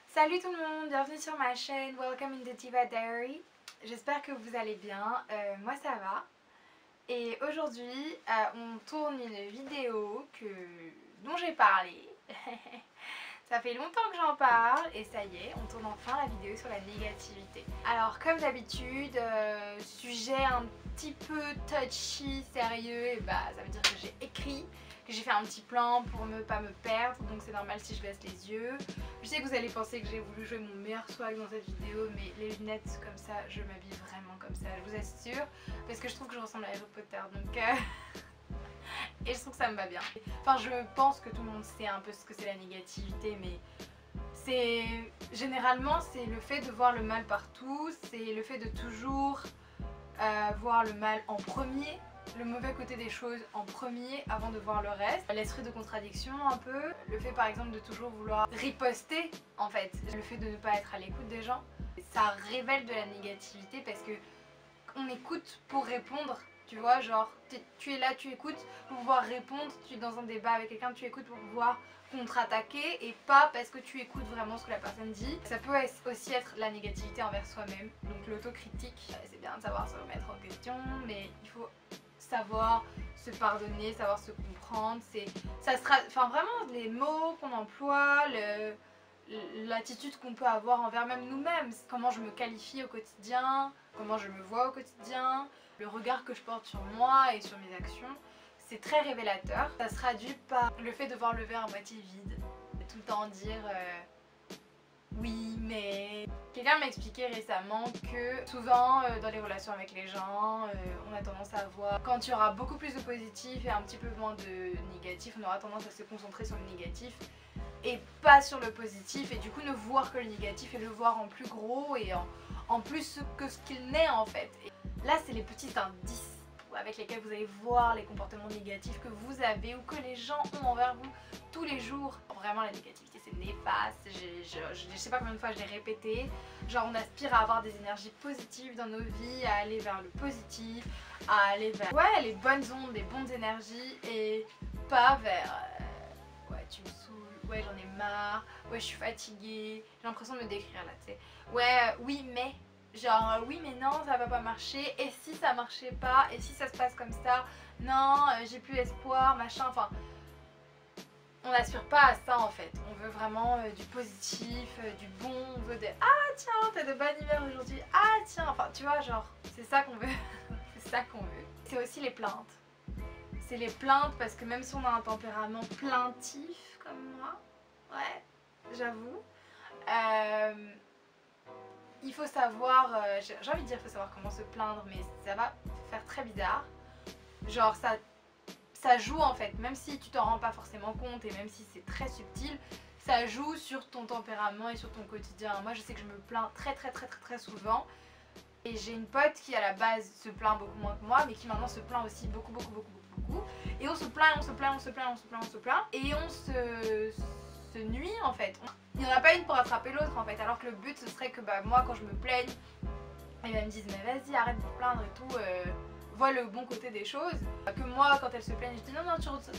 Salut tout le monde, bienvenue sur ma chaîne Welcome in the Diva Diary. J'espère que vous allez bien, moi ça va. Et aujourd'hui on tourne une vidéo dont j'ai parlé. Ça fait longtemps que j'en parle et ça y est, on tourne enfin la vidéo sur la négativité. Alors comme d'habitude, sujet un petit peu touchy, sérieux, et bah ça veut dire que j'ai écrit, que j'ai fait un petit plan pour ne pas me perdre, donc c'est normal si je baisse les yeux. Je sais que vous allez penser que j'ai voulu jouer mon meilleur swag dans cette vidéo, mais les lunettes comme ça, je m'habille vraiment comme ça, je vous assure, parce que je trouve que je ressemble à Harry Potter, donc et je trouve que ça me va bien. Enfin, je pense que tout le monde sait un peu ce que c'est la négativité, mais généralement c'est le fait de voir le mal partout, c'est le fait de toujours voir le mal en premier, le mauvais côté des choses en premier avant de voir le reste. L'esprit de contradiction un peu, le fait par exemple de toujours vouloir riposter en fait, le fait de ne pas être à l'écoute des gens, ça révèle de la négativité parce que on écoute pour répondre. Tu vois, genre, tu es là, tu écoutes pour pouvoir répondre, tu es dans un débat avec quelqu'un, tu écoutes pour pouvoir contre-attaquer et pas parce que tu écoutes vraiment ce que la personne dit. Ça peut aussi être la négativité envers soi-même, donc l'autocritique. C'est bien de savoir se remettre en question, mais il faut savoir se pardonner, savoir se comprendre. Enfin vraiment les mots qu'on emploie, l'attitude qu'on peut avoir envers même nous-mêmes, comment je me qualifie au quotidien, comment je me vois au quotidien, le regard que je porte sur moi et sur mes actions, c'est très révélateur. Ça se traduit par le fait de voir le verre à moitié vide, tout le temps dire oui mais... Quelqu'un m'a expliqué récemment que souvent dans les relations avec les gens, on a tendance à voir, quand il y aura beaucoup plus de positif et un petit peu moins de négatif, on aura tendance à se concentrer sur le négatif et pas sur le positif, et du coup ne voir que le négatif et le voir en plus gros et en plus que ce qu'il n'est en fait. Et là c'est les petits indices avec lesquels vous allez voir les comportements négatifs que vous avez ou que les gens ont envers vous tous les jours. Vraiment la négativité c'est néfaste, je sais pas combien de fois je l'ai répété, genre on aspire à avoir des énergies positives dans nos vies, à aller vers le positif, à aller vers les bonnes ondes, les bonnes énergies et pas vers ouais tu me saoules, ouais j'en ai marre, ouais je suis fatiguée, j'ai l'impression de me décrire là tu sais, ouais oui mais... Genre oui mais non ça va pas marcher, et si ça marchait pas, et si ça se passe comme ça, non j'ai plus espoir, machin, enfin on n'aspire pas à ça en fait, on veut vraiment du positif, du bon, on veut des ah tiens t'as de bonne humeur aujourd'hui, ah tiens, enfin tu vois genre c'est ça qu'on veut, c'est ça qu'on veut. C'est aussi les plaintes, c'est les plaintes parce que même si on a un tempérament plaintif comme moi, ouais j'avoue, il faut savoir, j'ai envie de dire il faut savoir comment se plaindre, mais ça va faire très bizarre. Genre ça joue en fait, même si tu t'en rends pas forcément compte et même si c'est très subtil, ça joue sur ton tempérament et sur ton quotidien. Moi je sais que je me plains très souvent. Et j'ai une pote qui à la base se plaint beaucoup moins que moi, mais qui maintenant se plaint aussi beaucoup. Et on se plaint, on se plaint, et on se nuit en fait. Il n'y en a pas une pour attraper l'autre en fait, alors que le but ce serait que bah, moi quand je me plaigne, elles me disent mais vas-y arrête de te plaindre et tout, vois le bon côté des choses. Que moi quand elles se plaignent je dis non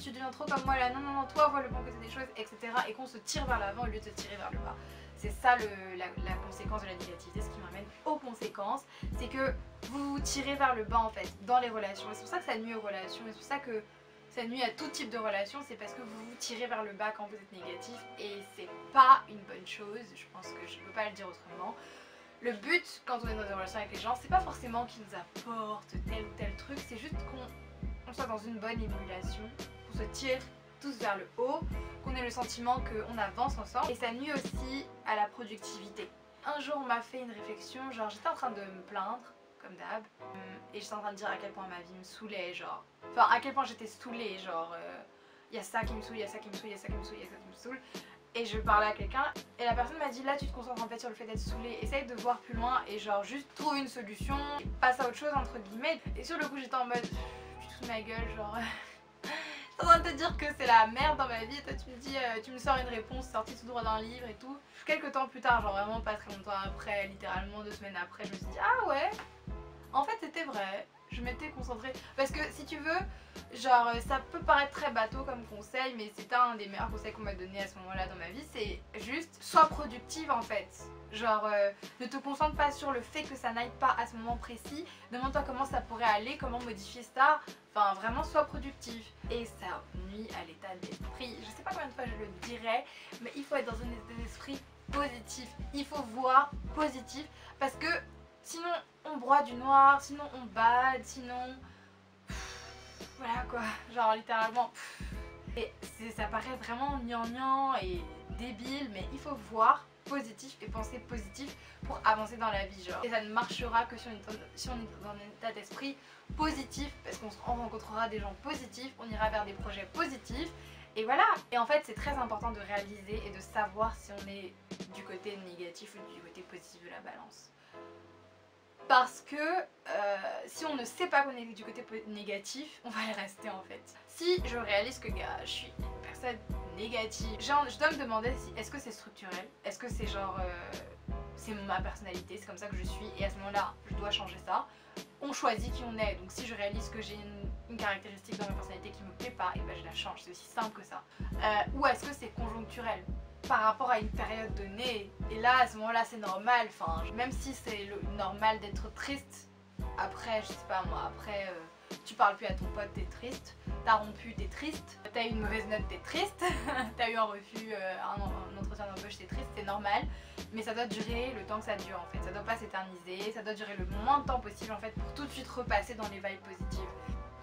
tu deviens trop comme moi là, non toi vois le bon côté des choses, etc. Et qu'on se tire vers l'avant au lieu de se tirer vers le bas. C'est ça la conséquence de la négativité, ce qui m'amène aux conséquences, c'est que vous vous tirez vers le bas en fait dans les relations. Et c'est pour ça que ça nuit aux relations, et c'est pour ça que ça nuit à tout type de relation, c'est parce que vous vous tirez vers le bas quand vous êtes négatif, et c'est pas une bonne chose, je pense que je peux pas le dire autrement. Le but quand on est dans des relations avec les gens, c'est pas forcément qu'ils nous apportent tel ou tel truc, c'est juste qu'on soit dans une bonne émulation, qu'on se tire tous vers le haut, qu'on ait le sentiment qu'on avance ensemble, et ça nuit aussi à la productivité. Un jour on m'a fait une réflexion, genre j'étais en train de me plaindre, comme d'hab, et j'étais en train de dire à quel point ma vie me saoulait, genre, enfin à quel point j'étais saoulée, genre y a ça qui me saoule, y a ça qui me saoule, y a ça qui me saoule, y a ça qui me saoule. Et je parlais à quelqu'un et la personne m'a dit là tu te concentres en fait sur le fait d'être saoulée, essaye de voir plus loin et genre juste trouve une solution, passe à autre chose entre guillemets. Et sur le coup j'étais en mode tu te fous de ma gueule, genre j'étais en train de te dire que c'est la merde dans ma vie et toi tu me dis tu me sors une réponse sortie tout droit d'un livre et tout. Quelques temps plus tard, genre vraiment pas très longtemps après, littéralement 2 semaines après, je me suis dit ah ouais en fait c'était vrai. Je m'étais concentrée. Parce que si tu veux, genre ça peut paraître très bateau comme conseil, mais c'est un des meilleurs conseils qu'on m'a donné à ce moment-là dans ma vie. C'est juste, sois productive en fait. Genre ne te concentre pas sur le fait que ça n'aille pas à ce moment précis. Demande-toi comment ça pourrait aller, comment modifier ça. Enfin vraiment sois productive. Et ça nuit à l'état d'esprit. Je sais pas combien de fois je le dirais, mais il faut être dans un état d'esprit positif. Il faut voir positif parce que sinon on broie du noir, sinon on bade, sinon... Voilà quoi, genre littéralement... Et ça paraît vraiment gnangnan et débile, mais il faut voir positif et penser positif pour avancer dans la vie, genre. Et ça ne marchera que si on est dans un état d'esprit positif, parce qu'on rencontrera des gens positifs, on ira vers des projets positifs, et voilà. Et en fait c'est très important de réaliser et de savoir si on est du côté négatif ou du côté positif de la balance. Parce que si on ne sait pas qu'on est du côté négatif, on va y rester en fait. Si je réalise que je suis une personne négative, je dois me demander si est-ce que c'est structurel, est-ce que c'est genre c'est ma personnalité, c'est comme ça que je suis et à ce moment-là je dois changer ça. On choisit qui on est, donc si je réalise que j'ai une caractéristique dans ma personnalité qui me plaît pas, et ben je la change, c'est aussi simple que ça. Ou est-ce que c'est conjoncturel par rapport à une période donnée, et là à ce moment là c'est normal, enfin même si c'est normal d'être triste, après je sais pas moi, après tu parles plus à ton pote, t'es triste, t'as rompu, t'es triste, t'as eu une mauvaise note, t'es triste, t'as eu un refus, un entretien d'embauche, t'es triste, c'est normal, mais ça doit durer le temps que ça dure en fait, ça doit pas s'éterniser, ça doit durer le moins de temps possible en fait pour tout de suite repasser dans les vibes positives.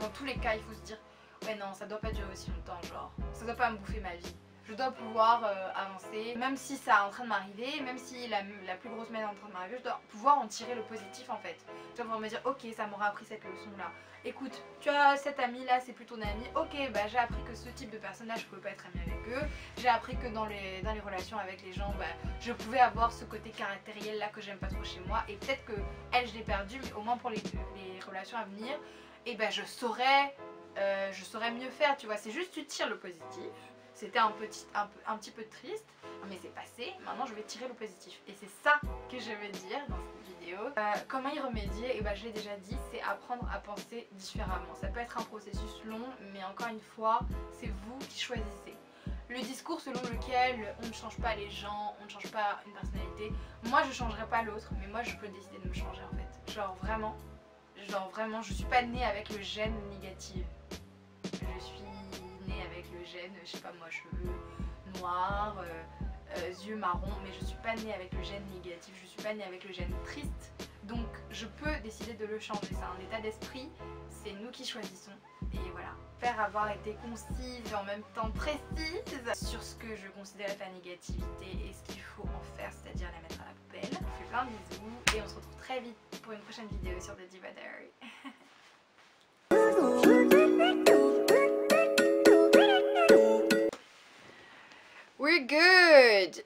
Dans tous les cas il faut se dire ouais non ça doit pas durer aussi longtemps, genre ça doit pas me bouffer ma vie. Je dois pouvoir avancer, même si ça est en train de m'arriver, même si la plus grosse merde est en train de m'arriver, je dois pouvoir en tirer le positif en fait. Je dois pouvoir me dire ok ça m'aura appris cette leçon là. Écoute, tu as cette amie là, c'est plus ton amie, ok bah j'ai appris que ce type de personnage je pouvais pas être amie avec eux. J'ai appris que dans les relations avec les gens, bah, je pouvais avoir ce côté caractériel là que j'aime pas trop chez moi. Et peut-être que elle je l'ai perdu, mais au moins pour les relations à venir, et bah je saurais mieux faire, tu vois, c'est juste tu tires le positif. C'était un petit peu triste, mais c'est passé, maintenant je vais tirer le positif. Et c'est ça que je vais dire dans cette vidéo. Comment y remédier? Et bah je l'ai déjà dit, c'est apprendre à penser différemment. Ça peut être un processus long, mais encore une fois, c'est vous qui choisissez. Le discours selon lequel on ne change pas les gens, on ne change pas une personnalité, moi je changerai pas l'autre, mais moi je peux décider de me changer en fait. Genre vraiment, je suis pas née avec le gène négatif. Je suis avec le gène, je sais pas moi, cheveux noirs, yeux marrons, mais je suis pas née avec le gène négatif, je suis pas née avec le gène triste, donc je peux décider de le changer. C'est un état d'esprit, c'est nous qui choisissons, et voilà. J'espère avoir été concise et en même temps précise sur ce que je considère être la négativité et ce qu'il faut en faire, c'est-à-dire la mettre à la poubelle. Je vous fais plein de bisous et on se retrouve très vite pour une prochaine vidéo sur The Diva Diary. We're good!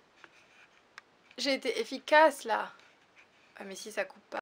J'ai été efficace là. Ah mais si ça coupe pas.